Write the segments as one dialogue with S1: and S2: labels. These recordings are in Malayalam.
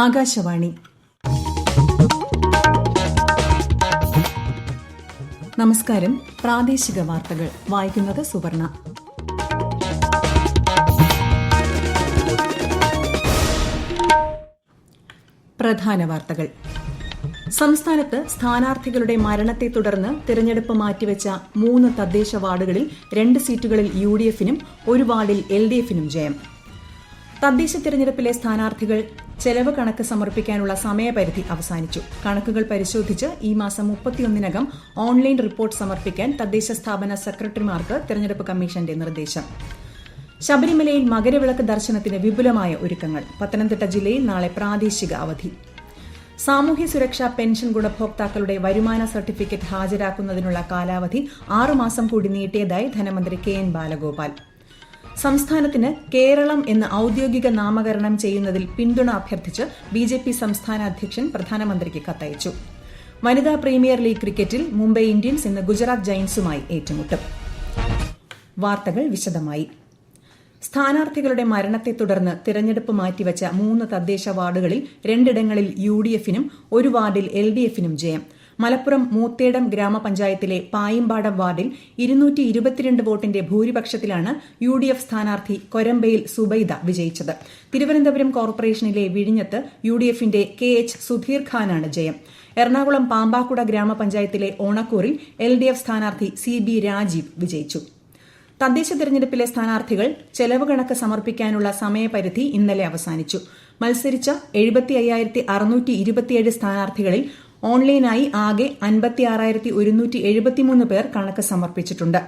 S1: ആകാശവാണി. നമസ്കാരം. പ്രാദേശിക വാർത്തകൾ വായിക്കുന്നത് സുവർണ. പ്രധാന വാർത്തകൾ. സംസ്ഥാനത്ത് സ്ഥാനാർത്ഥികളുടെ മരണത്തെ തുടർന്ന് തിരഞ്ഞെടുപ്പ് മാറ്റിവെച്ച 3 തദ്ദേശ വാർഡുകളിൽ 2 സീറ്റുകളിൽ UDF-നും 1 വാർഡിൽ LDF-നും ജയം. തദ്ദേശ തിരഞ്ഞെടുപ്പിലെ സ്ഥാനാർത്ഥികൾ ചെലവ് കണക്ക് സമർപ്പിക്കാനുള്ള സമയപരിധി അവസാനിച്ചു. കണക്കുകൾ പരിശോധിച്ച് ഈ മാസം 31-നകം ഓൺലൈൻ റിപ്പോർട്ട് സമർപ്പിക്കാൻ തദ്ദേശ സ്ഥാപന സെക്രട്ടറിമാർക്ക് തെരഞ്ഞെടുപ്പ് കമ്മീഷന്റെ നിർദ്ദേശം. ശബരിമലയിൽ മകരവിളക്ക് ദർശനത്തിന് വിപുലമായ ഒരുക്കങ്ങൾ. പത്തനംതിട്ട ജില്ലയിൽ നാളെ പ്രാദേശിക അവധി. സാമൂഹ്യ സുരക്ഷാ പെൻഷൻ ഗുണഭോക്താക്കളുടെ വരുമാന സർട്ടിഫിക്കറ്റ് ഹാജരാക്കുന്നതിനുള്ള കാലാവധി 6 മാസം കൂടി നീട്ടിയതായി ധനമന്ത്രി KN ബാലഗോപാൽ. സംസ്ഥാനത്തിന് കേരളം എന്ന് ഔദ്യോഗിക നാമകരണം ചെയ്യുന്നതിൽ പിന്തുണ അഭ്യർത്ഥിച്ച് BJP സംസ്ഥാന അധ്യക്ഷൻ പ്രധാനമന്ത്രിക്ക് കത്തയച്ചു. വനിതാ പ്രീമിയർ ലീഗ് ക്രിക്കറ്റിൽ മുംബൈ ഇന്ത്യൻസ് ഇന്ന് ഗുജറാത്ത് ജയന്റ്സുമായി ഏറ്റുമുട്ടും. വാർത്തകൾ വിശദമായി. സ്ഥാനാർത്ഥികളുടെ മരണത്തെ തുടർന്ന് തിരഞ്ഞെടുപ്പ് മാറ്റിവെച്ച 3 തദ്ദേശ വാർഡുകളിൽ 2 UDF-നും 1 വാർഡിൽ LDF-നും ജയം. മലപ്പുറം മൂത്തേടം ഗ്രാമപഞ്ചായത്തിലെ പായിമ്പാടം വാർഡിൽ 222 വോട്ടിന്റെ ഭൂരിപക്ഷത്തിലാണ് UDF സ്ഥാനാർത്ഥി കൊരമ്പയിൽ സുബൈദ വിജയിച്ചത്. തിരുവനന്തപുരം കോർപ്പറേഷനിലെ വിഴിഞ്ഞത്ത് UDF-ന്റെ KH സുധീർ ഖാനാണ് ജയം. എറണാകുളം പാമ്പാക്കുട ഗ്രാമപഞ്ചായത്തിലെ ഓണക്കൂറിൽ LDF സ്ഥാനാർത്ഥി CB രാജീവ് വിജയിച്ചു. തദ്ദേശ തെരഞ്ഞെടുപ്പിലെ സ്ഥാനാർത്ഥികൾ ചെലവ് കണക്ക് സമർപ്പിക്കാനുള്ള സമയപരിധി ഇന്നലെ അവസാനിച്ചു. മത്സരിച്ച 75,627 സ്ഥാനാർത്ഥികളിൽ ഓൺലൈനായി ആകെ 56,173 പേർ കണക്ക് സമർപ്പിച്ചിട്ടുണ്ട്.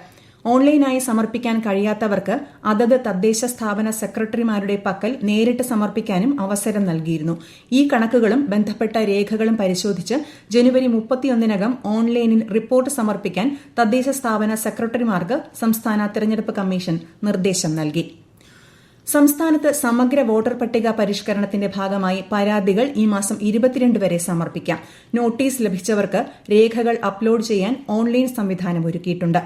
S1: ഓൺലൈനായി സമർപ്പിക്കാൻ കഴിയാത്തവർക്ക് അതത് തദ്ദേശ സ്ഥാപന സെക്രട്ടറിമാരുടെ പക്കൽ നേരിട്ട് സമർപ്പിക്കാനും അവസരം നൽകിയിരുന്നു. ഈ കണക്കുകളും ബന്ധപ്പെട്ട രേഖകളും പരിശോധിച്ച് ജനുവരി 31-നകം ഓൺലൈനിൽ റിപ്പോർട്ട് സമർപ്പിക്കാൻ തദ്ദേശ സ്ഥാപന സെക്രട്ടറിമാർക്ക് സംസ്ഥാന തെരഞ്ഞെടുപ്പ് കമ്മീഷൻ നിർദ്ദേശം നൽകി. സംസ്ഥാനത്ത് സമഗ്ര വോട്ടർ പട്ടിക പരിഷ്കരണത്തിന്റെ ഭാഗമായി പരാതികൾ ഈ മാസം 22 വരെ സമർപ്പിക്കാം. നോട്ടീസ് ലഭിച്ചവർക്ക് രേഖകൾ അപ്ലോഡ് ചെയ്യാൻ ഓൺലൈൻ സംവിധാനം ഒരുക്കിയിട്ടുണ്ട്.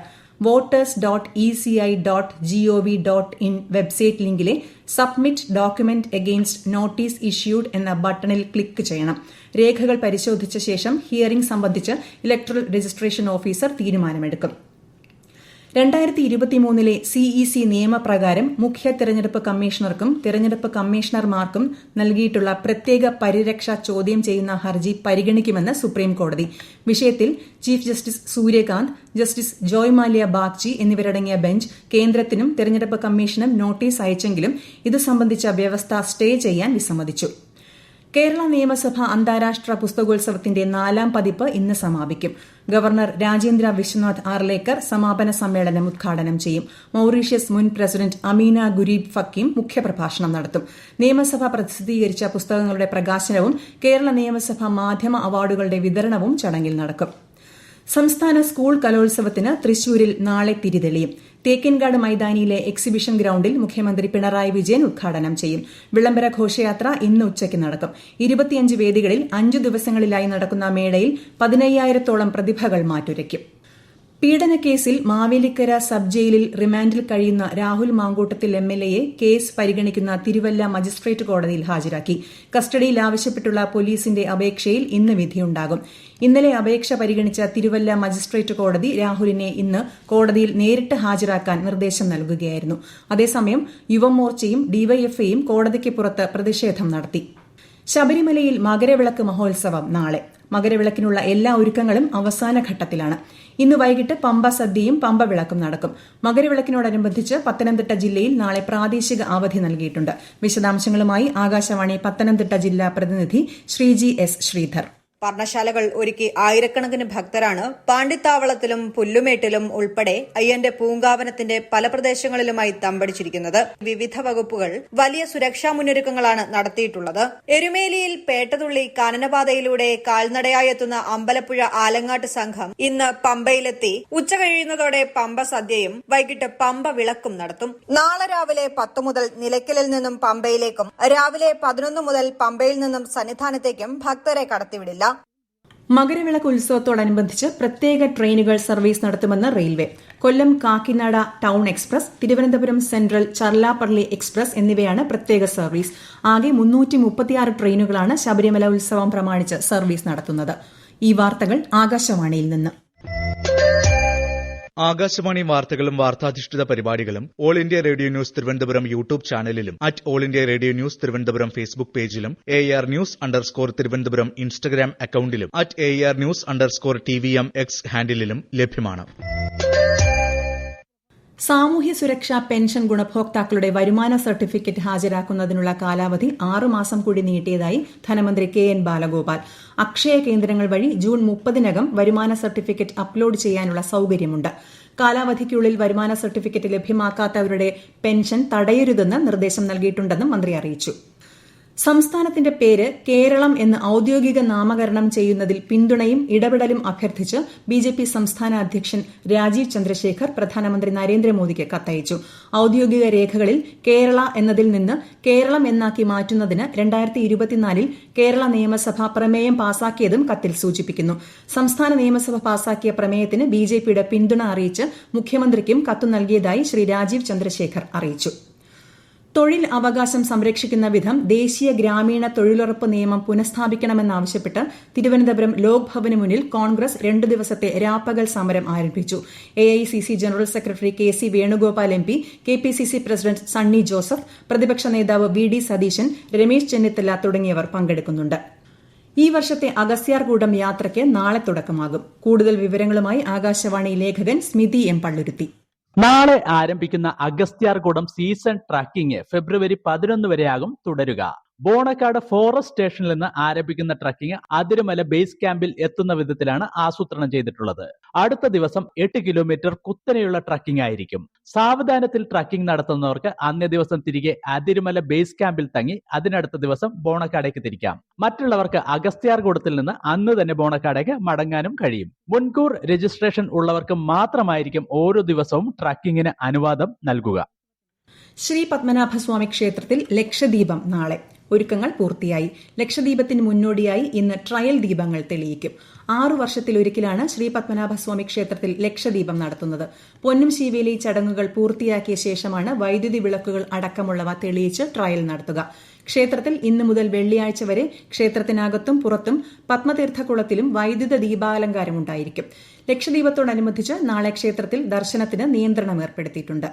S1: voters.eci.gov.in വെബ്സൈറ്റ് ലിങ്കിലെ submit document against notice issued എന്ന ബട്ടണിൽ ക്ലിക്ക് ചെയ്യണം. രേഖകൾ പരിശോധിച്ച ശേഷം ഹിയറിംഗ് സംബന്ധിച്ച് ഇലക്ടറൽ രജിസ്ട്രേഷൻ ഓഫീസർ തീരുമാനമെടുക്കും. 2023 CEC നിയമപ്രകാരം മുഖ്യ തെരഞ്ഞെടുപ്പ് കമ്മീഷണർക്കും തെരഞ്ഞെടുപ്പ് കമ്മീഷണർമാർക്കും നൽകിയിട്ടുള്ള പ്രത്യേക പരിരക്ഷ ചോദ്യം ചെയ്യുന്ന ഹർജി പരിഗണിക്കുമെന്ന് സുപ്രീംകോടതി. വിഷയത്തിൽ chief justice Suryakant, justice Joymalya Bagchi എന്നിവരടങ്ങിയ ബെഞ്ച് കേന്ദ്രത്തിനും തെരഞ്ഞെടുപ്പ് കമ്മീഷനും നോട്ടീസ് അയച്ചെങ്കിലും ഇത് സംബന്ധിച്ച വ്യവസ്ഥ സ്റ്റേ ചെയ്യാൻ വിസമ്മതിച്ചു. കേരള നിയമസഭ അന്താരാഷ്ട്ര പുസ്തകോത്സവത്തിന്റെ 4ാം പതിപ്പ് ഇന്ന് സമാപിക്കും. ഗവർണർ രാജേന്ദ്ര വിശ്വനാഥ് ആർലേക്കർ സമാപന സമ്മേളനം ഉദ്ഘാടനം ചെയ്യും. മൌറീഷ്യസ് മുൻ പ്രസിഡന്റ് അമീന ഗുരീബ് ഫക്കീം മുഖ്യപ്രഭാഷണം നടത്തും. നിയമസഭ പ്രസിദ്ധീകരിച്ച പുസ്തകങ്ങളുടെ പ്രകാശനവും കേരള നിയമസഭ മാധ്യമ അവാർഡുകളുടെ വിതരണവും ചടങ്ങിൽ നടക്കും. സംസ്ഥാന സ്കൂൾ കലോത്സവത്തിന് തൃശൂരിൽ നാളെ തിരിതെളിയും. തേക്കിൻകാട് മൈതാനിയിലെ എക്സിബിഷൻ ഗ്രൌണ്ടിൽ മുഖ്യമന്ത്രി പിണറായി വിജയൻ ഉദ്ഘാടനം ചെയ്യും. വിളംബര ഘോഷയാത്ര ഇന്ന് ഉച്ചയ്ക്ക് നടക്കും. 25 വേദികളിൽ 5 ദിവസങ്ങളിലായി നടക്കുന്ന മേളയിൽ 15,000-ഓളം പ്രതിഭകൾ മാറ്റുരയ്ക്കും. പീഡനക്കേസിൽ മാവേലിക്കര സബ് ജയിലിൽ റിമാൻഡിൽ കഴിയുന്ന രാഹുൽ മാങ്കൂട്ടത്തിൽ MLA-യെ കേസ് പരിഗണിക്കുന്ന തിരുവല്ല മജിസ്ട്രേറ്റ് കോടതിയിൽ ഹാജരാക്കി. കസ്റ്റഡിയിൽ ആവശ്യപ്പെട്ടുള്ള പോലീസിന്റെ അപേക്ഷയിൽ ഇന്ന് വിധിയുണ്ടാകും. ഇന്നലെ അപേക്ഷ പരിഗണിച്ച തിരുവല്ല മജിസ്ട്രേറ്റ് കോടതി രാഹുലിനെ ഇന്ന് കോടതിയിൽ നേരിട്ട് ഹാജരാക്കാൻ നിർദ്ദേശം നൽകുകയായിരുന്നു. അതേസമയം യുവമോർച്ചയും DYFIയും കോടതിക്ക് പുറത്ത് പ്രതിഷേധം നടത്തി. ശബരിമലയിൽ മകരവിളക്ക് മഹോത്സവം നാളെ. മകരവിളക്കിനുള്ള എല്ലാ ഒരുക്കങ്ങളും അവസാന ഘട്ടത്തിലാണ്. ഇന്ന് വൈകിട്ട് പമ്പ സദ്യയും പമ്പ വിളക്കും നടക്കും. മകരവിളക്കിനോടനുബന്ധിച്ച് പത്തനംതിട്ട ജില്ലയിൽ നാളെ പ്രാദേശിക അവധി നൽകിയിട്ടുണ്ട്. വിശദാംശങ്ങളുമായി ആകാശവാണി പത്തനംതിട്ട ജില്ലാ പ്രതിനിധി ശ്രീജി S. ശ്രീധർ.
S2: പർണശാലകൾ ഒരുക്കി ആയിരക്കണക്കിന് ഭക്തരാണ് പാണ്ടിത്താവളത്തിലും പുല്ലുമേട്ടിലും ഉൾപ്പെടെ അയ്യന്റെ പൂങ്കാവനത്തിന്റെ പല പ്രദേശങ്ങളിലുമായി തമ്പടിച്ചിരിക്കുന്നത്. വിവിധ വകുപ്പുകൾ വലിയ സുരക്ഷാ മുന്നൊരുക്കങ്ങളാണ് നടത്തിയിട്ടുള്ളത്. എരുമേലിയിൽ പേട്ടതുള്ളി കാനനപാതയിലൂടെ കാൽനടയായെത്തുന്ന അമ്പലപ്പുഴ ആലങ്ങാട്ട് സംഘം ഇന്ന് പമ്പയിലെത്തി ഉച്ച കഴിയുന്നതോടെ പമ്പ സദ്യയും വൈകിട്ട് പമ്പ വിളക്കും നടത്തും. നാളെ രാവിലെ 10 മുതൽ നിലയ്ക്കലിൽ നിന്നും പമ്പയിലേക്കും രാവിലെ 11 മുതൽ പമ്പയിൽ നിന്നും സന്നിധാനത്തേക്കും ഭക്തരെ കടത്തിവിടില്ല.
S1: മകരവിളക്ക് ഉത്സവത്തോടനുബന്ധിച്ച് പ്രത്യേക ട്രെയിനുകൾ സർവീസ് നടത്തുമെന്ന് railway. Kollam Kakinada town express, Thiruvananthapuram central Cherlapalli express എന്നിവയാണ് പ്രത്യേക സർവീസ്. ആകെ 336 ട്രെയിനുകളാണ് ശബരിമല ഉത്സവം പ്രമാണിച്ച് സർവീസ് നടത്തുന്നത്. ഈ വാർത്തകൾ ആകാശവാണിയിൽ നിന്ന്.
S3: ആകാശവാണി വാർത്തകളും വാർത്താധിഷ്ഠിത പരിപാടികളും All India Radio news Thiruvananthapuram YouTube ചാനലിലും All India Radio news Thiruvananthapuram Facebook പേജിലും AR News_ തിരുവനന്തപുരം ഇൻസ്റ്റഗ്രാം അക്കൌണ്ടിലും AR News_TVM X ഹാൻഡിലും ലഭ്യമാണ്.
S1: സാമൂഹ്യ സുരക്ഷാ പെൻഷൻ ഗുണഭോക്താക്കളുടെ വരുമാന സർട്ടിഫിക്കറ്റ് ഹാജരാക്കുന്നതിനുള്ള കാലാവധി 6 മാസം കൂടി നീട്ടിയതായി ധനമന്ത്രി KN ബാലഗോപാൽ. അക്ഷയ കേന്ദ്രങ്ങൾ വഴി ജൂൺ 30-നകം വരുമാന സർട്ടിഫിക്കറ്റ് അപ്ലോഡ് ചെയ്യാനുള്ള സൌകര്യമുണ്ട്. കാലാവധിക്കുള്ളിൽ വരുമാന സർട്ടിഫിക്കറ്റ് ലഭ്യമാക്കാത്തവരുടെ പെൻഷൻ തടയരുതെന്ന് നിർദ്ദേശം നൽകിയിട്ടുണ്ടെന്നും മന്ത്രി അറിയിച്ചു. സംസ്ഥാനത്തിന്റെ പേര് കേരളം എന്ന് ഔദ്യോഗിക നാമകരണം ചെയ്യുന്നതിൽ പിന്തുണയും ഇടപെടലും അഭ്യർത്ഥിച്ച് BJP സംസ്ഥാന അധ്യക്ഷൻ രാജീവ് ചന്ദ്രശേഖർ പ്രധാനമന്ത്രി നരേന്ദ്രമോദിക്ക് കത്തയച്ചു. ഔദ്യോഗിക രേഖകളിൽ കേരള എന്നതിൽ നിന്ന് കേരളം എന്നാക്കി മാറ്റുന്നതിന് 2024 കേരള നിയമസഭ പ്രമേയം പാസാക്കിയതും കത്തിൽ സൂചിപ്പിക്കുന്നു. സംസ്ഥാന നിയമസഭ പാസാക്കിയ പ്രമേയത്തിന് BJPയുടെ പിന്തുണ അറിയിച്ച് മുഖ്യമന്ത്രിക്കും കത്തു നൽകിയതായി ശ്രീ രാജീവ് ചന്ദ്രശേഖർ അറിയിച്ചു. തൊഴിൽ അവകാശം സംരക്ഷിക്കുന്ന വിധം ദേശീയ ഗ്രാമീണ തൊഴിലുറപ്പ് നിയമം പുനഃസ്ഥാപിക്കണമെന്നാവശ്യപ്പെട്ട് തിരുവനന്തപുരം ലോക് ഭവന് മുന്നിൽ കോൺഗ്രസ് 2 ദിവസത്തെ രാപ്പകൽ സമരം ആരംഭിച്ചു. AICC general secretary KC Venugopal MP, KPCC president Sunny Joseph, പ്രതിപക്ഷ നേതാവ് VD സതീശൻ, രമേശ് ചെന്നിത്തല തുടങ്ങിയവർ പങ്കെടുക്കുന്നുണ്ട്. ഈ വർഷത്തെ അഗസ്ത്യാർകൂടം യാത്രയ്ക്ക് നാളെ തുടക്കമാകും. കൂടുതൽ വിവരങ്ങളുമായി ആകാശവാണി ലേഖകൻ സ്മിതി M. പള്ളുരുത്തി.
S4: നാളെ ആരംഭിക്കുന്ന അഗസ്ത്യാർകൂടം സീസൺ ട്രക്കിംഗ് ഫെബ്രുവരി 11 വരെയാകും തുടരുക. ബോണക്കാട് ഫോറസ്റ്റ് സ്റ്റേഷനിൽ നിന്ന് ആരംഭിക്കുന്ന ട്രക്കിംഗ് അതിരുമല ബേസ് ക്യാമ്പിൽ എത്തുന്ന വിധത്തിലാണ് ആസൂത്രണം ചെയ്തിട്ടുള്ളത്. അടുത്ത ദിവസം 8 കിലോമീറ്റർ കുത്തനെയുള്ള ട്രക്കിംഗ് ആയിരിക്കും. സാവധാനത്തിൽ ട്രക്കിംഗ് നടത്തുന്നവർക്ക് അന്നേ ദിവസം തിരികെ അതിരുമല ബേസ് ക്യാമ്പിൽ തങ്ങി അതിനടുത്ത ദിവസം ബോണക്കാടേക്ക് തിരിക്കാം. മറ്റുള്ളവർക്ക് അഗസ്ത്യാർകൂടത്തിൽ നിന്ന് അന്ന് തന്നെ ബോണക്കാടേക്ക് മടങ്ങാനും കഴിയും. മുൻകൂർ രജിസ്ട്രേഷൻ ഉള്ളവർക്ക് മാത്രമായിരിക്കും ഓരോ ദിവസവും ട്രക്കിങ്ങിന് അനുവാദം നൽകുക.
S1: ശ്രീ പത്മനാഭസ്വാമി ക്ഷേത്രത്തിൽ ലക്ഷദീപം നാളെ. ഒരുക്കങ്ങൾ പൂർത്തിയായി. ലക്ഷദീപത്തിന് മുന്നോടിയായി ഇന്ന് ട്രയൽ ദീപങ്ങൾ തെളിയിക്കും. 6 വർഷത്തിലൊരിക്കലാണ് ശ്രീ പത്മനാഭസ്വാമി ക്ഷേത്രത്തിൽ ലക്ഷദീപം നടത്തുന്നത്. പൊന്നും ശീവേലി ചടങ്ങുകൾ പൂർത്തിയാക്കിയ ശേഷമാണ് വൈദ്യുതി വിളക്കുകൾ അടക്കമുള്ളവ തെളിയിച്ച് ട്രയൽ നടത്തുക. ക്ഷേത്രത്തിൽ ഇന്നു മുതൽ വെള്ളിയാഴ്ച വരെ ക്ഷേത്രത്തിനകത്തും പുറത്തും പത്മതീർത്ഥക്കുളത്തിലും വൈദ്യുത ദീപാലങ്കാരമുണ്ടായിരിക്കും. ലക്ഷദീപത്തോടനുബന്ധിച്ച് നാളെ ക്ഷേത്രത്തിൽ ദർശനത്തിന് നിയന്ത്രണം ഏർപ്പെടുത്തിയിട്ടുണ്ട്.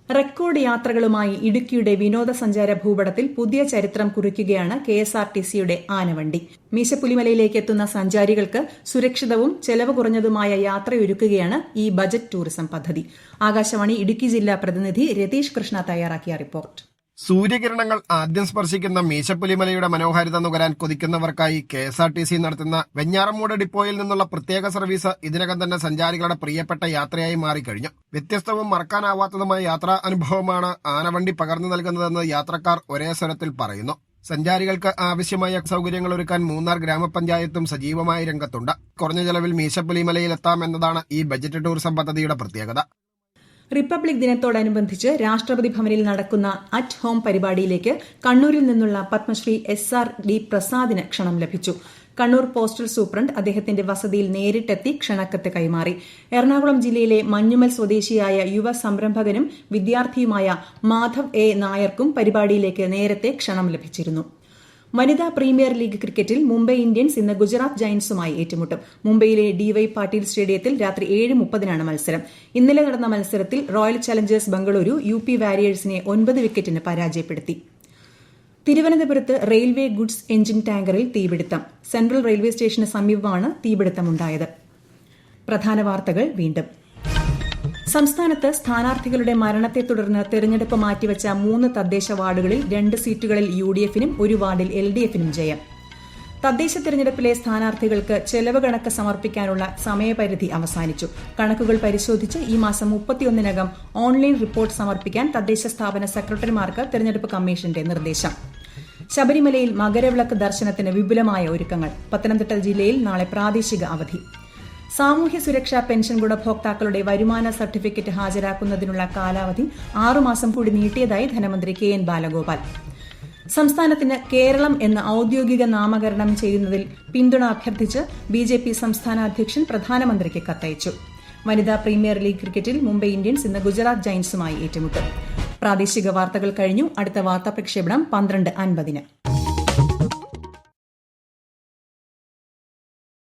S1: റെക്കോർഡ് യാത്രകളുമായി ഇടുക്കിയുടെ വിനോദസഞ്ചാര ഭൂപടത്തിൽ പുതിയ ചരിത്രം കുറിക്കുകയാണ് KSRTCയുടെ ആനവണ്ടി. മീശപ്പുലിമലയിലേക്ക് എത്തുന്ന സഞ്ചാരികൾക്ക് സുരക്ഷിതവും ചെലവ് കുറഞ്ഞതുമായ യാത്രയൊരുക്കുകയാണ് ഈ ബജറ്റ് ടൂറിസം പദ്ധതി. ആകാശവാണി ഇടുക്കി ജില്ലാ പ്രതിനിധി രതീഷ് കൃഷ്ണ തയ്യാറാക്കിയ റിപ്പോർട്ട്.
S5: സൂര്യകിരണങ്ങൾ ആദ്യം സ്പർശിക്കുന്ന മീശപ്പുലിമലയുടെ മനോഹാരിത നുകരാൻ കൊതിക്കുന്നവർക്കായി KSRTC നടത്തുന്ന വെഞ്ഞാറമൂട് ഡിപ്പോയിൽ നിന്നുള്ള പ്രത്യേക സർവീസ് ഇതിനകം തന്നെ സഞ്ചാരികളുടെ പ്രിയപ്പെട്ട യാത്രയായി മാറിക്കഴിഞ്ഞു. വ്യത്യസ്തവും മറക്കാനാവാത്തതുമായ യാത്രാ അനുഭവമാണ് ആനവണ്ടി പകർന്നു നൽകുന്നതെന്ന് യാത്രക്കാർ ഒരേ സ്വരത്തിൽ പറയുന്നു. സഞ്ചാരികൾക്ക് ആവശ്യമായ സൌകര്യങ്ങൾ ഒരുക്കാൻ മൂന്നാർ ഗ്രാമപഞ്ചായത്തും സജീവമായി രംഗത്തുണ്ട്. കുറഞ്ഞ ചെലവിൽ മീശപ്പുലിമലയിലെത്താം എന്നതാണ് ഈ ബജറ്റ് ടൂറിസം പദ്ധതിയുടെ പ്രത്യേകത.
S1: റിപ്പബ്ലിക് ദിനത്തോടനുബന്ധിച്ച് രാഷ്ട്രപതി ഭവനിൽ നടക്കുന്ന അറ്റ് ഹോം പരിപാടിയിലേക്ക് കണ്ണൂരിൽ നിന്നുള്ള പത്മശ്രീ SRD പ്രസാദിന് ക്ഷണം ലഭിച്ചു. കണ്ണൂർ പോസ്റ്റൽ സൂപ്രണ്ട് അദ്ദേഹത്തിന്റെ വസതിയിൽ നേരിട്ടെത്തി ക്ഷണക്കത്ത് കൈമാറി. എറണാകുളം ജില്ലയിലെ മഞ്ഞുമൽ സ്വദേശിയായ യുവ സംരംഭകനും വിദ്യാർത്ഥിയുമായ മാധവ് A. നായർക്കും പരിപാടിയിലേക്ക് നേരത്തെ ക്ഷണം ലഭിച്ചിരുന്നു. വനിതാ പ്രീമിയർ ലീഗ് ക്രിക്കറ്റിൽ മുംബൈ ഇന്ത്യൻസ് ഇന്ന് ഗുജറാത്ത് ജയന്റ്സുമായി ഏറ്റുമുട്ടും. മുംബൈയിലെ DY പാട്ടീൽ സ്റ്റേഡിയത്തിൽ രാത്രി 7:30-നാണ് മത്സരം. ഇന്നലെ നടന്ന മത്സരത്തിൽ റോയൽ ചലഞ്ചേഴ്സ് ബംഗളൂരു UP വാരിയേഴ്സിനെ 9 വിക്കറ്റിന് പരാജയപ്പെടുത്തി. തിരുവനന്തപുരത്ത് റെയിൽവേ ഗുഡ്സ് എഞ്ചിൻ ടാങ്കറിൽ തീപിടുത്തം. സെൻട്രൽ റെയിൽവേ സ്റ്റേഷന് സമീപമാണ് തീപിടുത്തമുണ്ടായത്. പ്രധാന വാർത്തകൾ വീണ്ടും. സംസ്ഥാനത്ത് സ്ഥാനാർത്ഥികളുടെ മരണത്തെ തുടർന്ന് തെരഞ്ഞെടുപ്പ് മാറ്റിവെച്ച 3 തദ്ദേശ വാർഡുകളിൽ 2 സീറ്റുകളിൽ UDF-നും 1 വാർഡിൽ LDF-നും ജയം. തദ്ദേശ തെരഞ്ഞെടുപ്പിലെ സ്ഥാനാർത്ഥികൾക്ക് ചെലവ് കണക്ക് സമർപ്പിക്കാനുള്ള സമയപരിധി അവസാനിച്ചു. കണക്കുകൾ പരിശോധിച്ച് ഈ മാസം 31-നകം ഓൺലൈൻ റിപ്പോർട്ട് സമർപ്പിക്കാൻ തദ്ദേശ സ്ഥാപന സെക്രട്ടറിമാർക്ക് തെരഞ്ഞെടുപ്പ് കമ്മീഷന്റെ നിർദ്ദേശം. ശബരിമലയിൽ മകരവിളക്ക് ദർശനത്തിന് വിപുലമായ ഒരുക്കങ്ങൾ. പത്തനംതിട്ട ജില്ലയിൽ നാളെ പ്രാദേശിക അവധി. സാമൂഹ്യ സുരക്ഷാ പെൻഷൻ ഗുണഭോക്താക്കളുടെ വരുമാന സർട്ടിഫിക്കറ്റ് ഹാജരാക്കുന്നതിനുള്ള കാലാവധി 6 മാസം കൂടി നീട്ടിയതായി ധനമന്ത്രി KN ബാലഗോപാൽ. സംസ്ഥാനത്തിന് കേരളം എന്ന ഔദ്യോഗിക നാമകരണം ചെയ്യുന്നതിൽ പിന്തുണ അഭ്യർത്ഥിച്ച് ബിജെപി സംസ്ഥാന അധ്യക്ഷൻ പ്രധാനമന്ത്രിക്ക് കത്തയച്ചു. വനിതാ പ്രീമിയർ ലീഗ് ക്രിക്കറ്റിൽ മുംബൈ ഇന്ത്യൻസ് ഇന്ന് ഗുജറാത്ത് ജയന്റ്സുമായി ഏറ്റുമുട്ടും. പ്രാദേശിക വാർത്തകൾ കഴിഞ്ഞു. അടുത്ത വാർത്താ പ്രക്ഷേപണം 12:50.